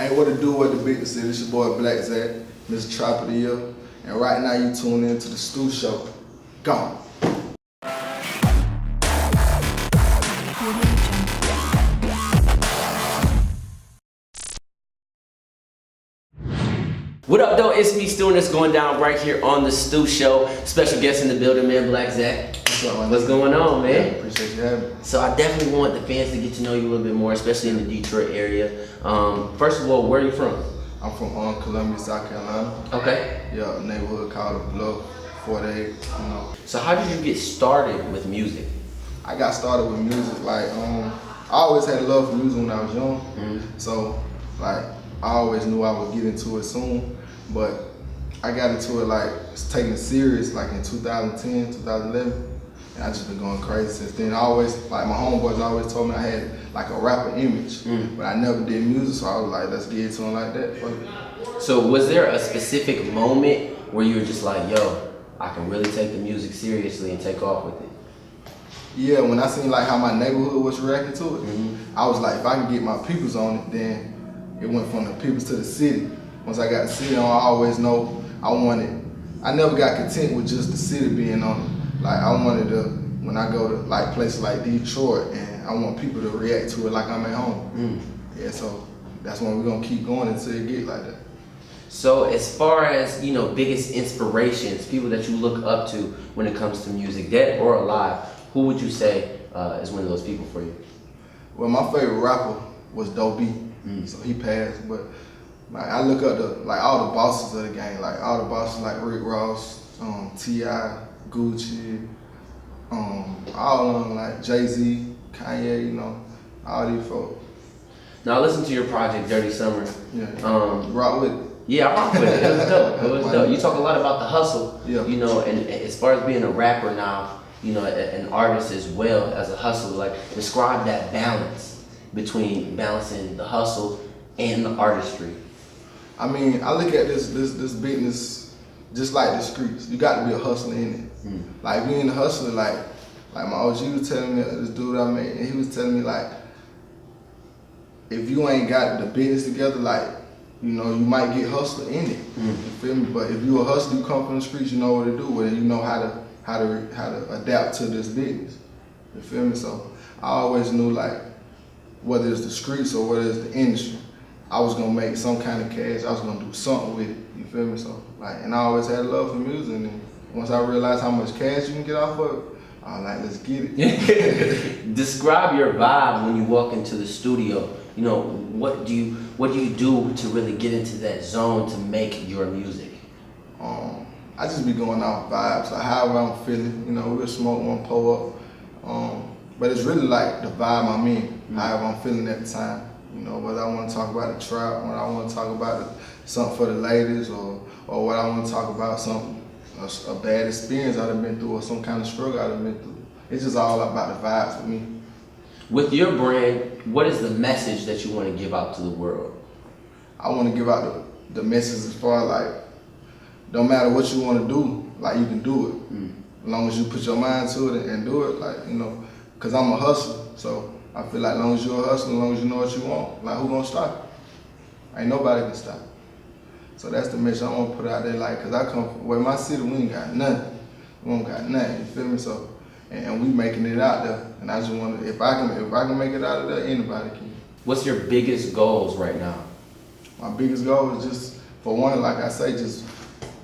Hey, what to do with the big city? It's your boy Blacc Zacc, Mr. Trappa of The Year, and right now you tune in to the Stewe Show. Gone. What up, though? It's me, Stewe, and it's going down right here on the Stewe Show. Special guest in the building, man, Blacc Zacc. What's up, man? What's going on, man? Yeah, appreciate you having me. So I definitely want the fans to get to know you a little bit more, especially in the Detroit area. First of all, where are you from? I'm from Columbia, South Carolina. Okay. Yeah, a neighborhood called Blacc, 48, you know. So how did you get started with music? I got started with music, like, I always had a love for music when I was young. So, like, I always knew I would get into it soon, but I got into it like taking it serious like in 2010, 2011, and I just been going crazy since then. I always, like my homeboys always told me I had like a rapper image, but I never did music, so I was like, let's get into it like that. So was there a specific moment where you were just like, yo, I can really take the music seriously and take off with it? Yeah, when I seen like how my neighborhood was reacting to it, I was like, if I can get my peoples on it, then it went from the peoples to the city. Once I got the city on, I always know I never got content with just the city being on it. Like I wanted to, when I go to like places like Detroit, and I want people to react to it like I'm at home. Yeah, so that's when we're gonna keep going until it get like that. So as far as, you know, biggest inspirations, people that you look up to when it comes to music, dead or alive, who would you say is one of those people for you? Well, my favorite rapper was Doe B. So he passed, but like I look up to like all the bosses of the game, like all the bosses like Rick Ross, T.I., Gucci, all of them, like Jay-Z, Kanye, you know, all these folks. Now I listened to your project, Dirty Summer. Yeah. Rock with it. Yeah, I rock with it. It was dope. It was dope. You talk a lot about the hustle, you know, and as far as being a rapper now, you know, an artist as well as a hustler, like describe that balance between balancing the hustle and the artistry. I mean, I look at this business just like the streets. You got to be a hustler in it. Like being a hustler, like my OG was telling me, this dude I met, and he was telling me like, if you ain't got the business together, like, you know, you might get hustler in it. You feel me? But if you a hustler, you come from the streets, you know what to do with it. You know how to adapt to this business. You feel me? So I always knew like, whether it's the streets or whether it's the industry, I was gonna make some kind of cash. I was gonna do something with it. You feel me? So like, and I always had love for music. And once I realized how much cash you can get off of it, I was like, let's get it. Describe your vibe when you walk into the studio. You know, what do you do to really get into that zone to make your music? I just be going off vibes, like however I'm feeling. You know, we'll smoke one, pull up. But it's really like the vibe I'm in, however I'm feeling at the time. You know, whether I want to talk about the trap, whether I want to talk about something for the ladies, or what I want to talk about something, a bad experience I've been through, or some kind of struggle I've been through. It's just all about the vibes with me. With your brand, what is the message that you want to give out to the world? I want to give out the message as far as like, don't matter what you want to do, like you can do it. As long as you put your mind to it and do it, like, you know, because I'm a hustler, so I feel like as long as you're a hustler, as long as you know what you want, like who gonna stop you? Ain't nobody can stop you. So that's the message I want to put out there, like, because I come from, where my city, we ain't got nothing. We don't got nothing, you feel me? So, and we making it out there, and I just want to, if I can make it out of there, anybody can. What's your biggest goals right now? My biggest goal is just, for one, like I say, just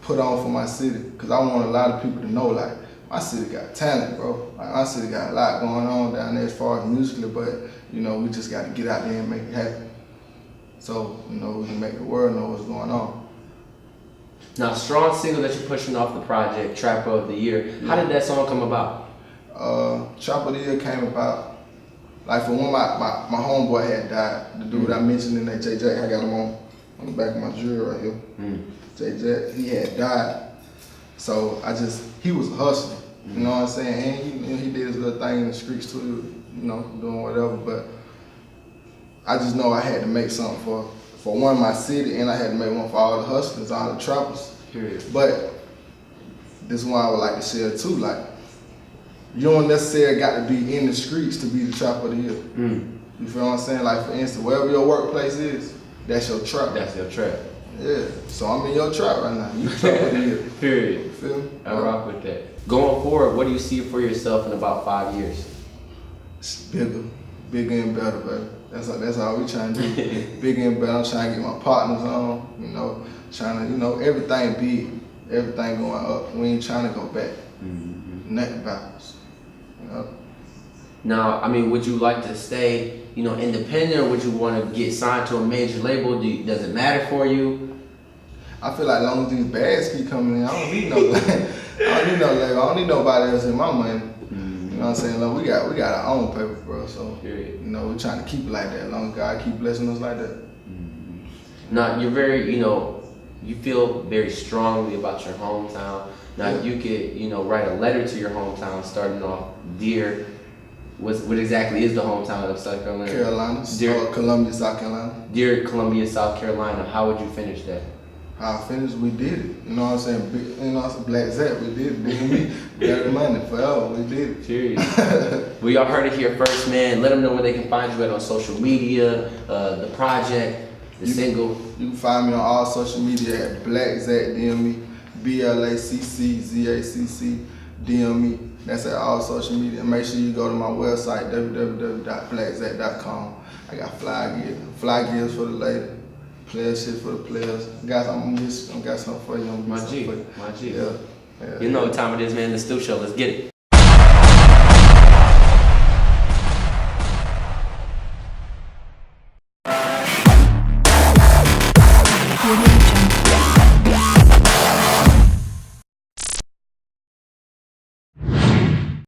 put on for my city, because I want a lot of people to know, like, my city got talent, bro. Like, my city got a lot going on down there as far as musically, but, you know, we just got to get out there and make it happen. So, you know, we can make the world know what's going on. Now, strong single that you're pushing off the project, Trappa of the Year, how did that song come about? Trappa of the Year came about, like, for one, my homeboy had died. The dude I mentioned in that JJ, I got him on the back of my jewelry right here. JJ, he had died. So he was a hustler, you know what I'm saying? And he did his little thing in the streets too, you know, doing whatever. But I just know I had to make something for one, my city, and I had to make one for all the hustlers, all the trappers. Period. But this one I would like to share too, like, you don't necessarily got to be in the streets to be the Trappa of the Year. You feel what I'm saying? Like, for instance, wherever your workplace is, that's your trap. That's your trap. Yeah. So I'm in your trap right now. You Trappa of The Year. Period. You feel me? I rock with that. Going forward, what do you see for yourself in about 5 years? It's bigger and better, baby. That's all we trying to do. Bigger and better. I'm trying to get my partners on, you know, trying to, you know, everything big, everything going up. We ain't trying to go back. Nothing backwards. You know? Now, I mean, would you like to stay, you know, independent, or would you want to get signed to a major label? Does it matter for you? I feel like as long as these bags keep coming in, I don't need no label. I don't need nobody else in my money. You know what I'm saying? Like, we got our own paper, bro. So, you know, we're trying to keep it like that. As long as God keep blessing us like that. Now, you're very, you know, you feel very strongly about your hometown. Now, if you could, you know, write a letter to your hometown, starting off, dear, what exactly is the hometown of South Carolina? Carolina, Columbia, South Carolina. Dear Columbia, South Carolina, how would you finish that? How I finished, we did it. You know what I'm saying? You know, Blacc Zacc, we did it. Me, dirty money forever, we did it. Serious. We all heard it here first, man. Let them know where they can find you at on social media, the project, the single. You can find me on all social media at Blacc Zacc, DM me, BLACCZACC, DM me. That's at all social media. Make sure you go to my website, www.blackzacc.com. I got fly gears for the lady. Player shit for the players. I got something for you. My G. Yeah. You know what time it is, man. The Stewe Show. Let's get it.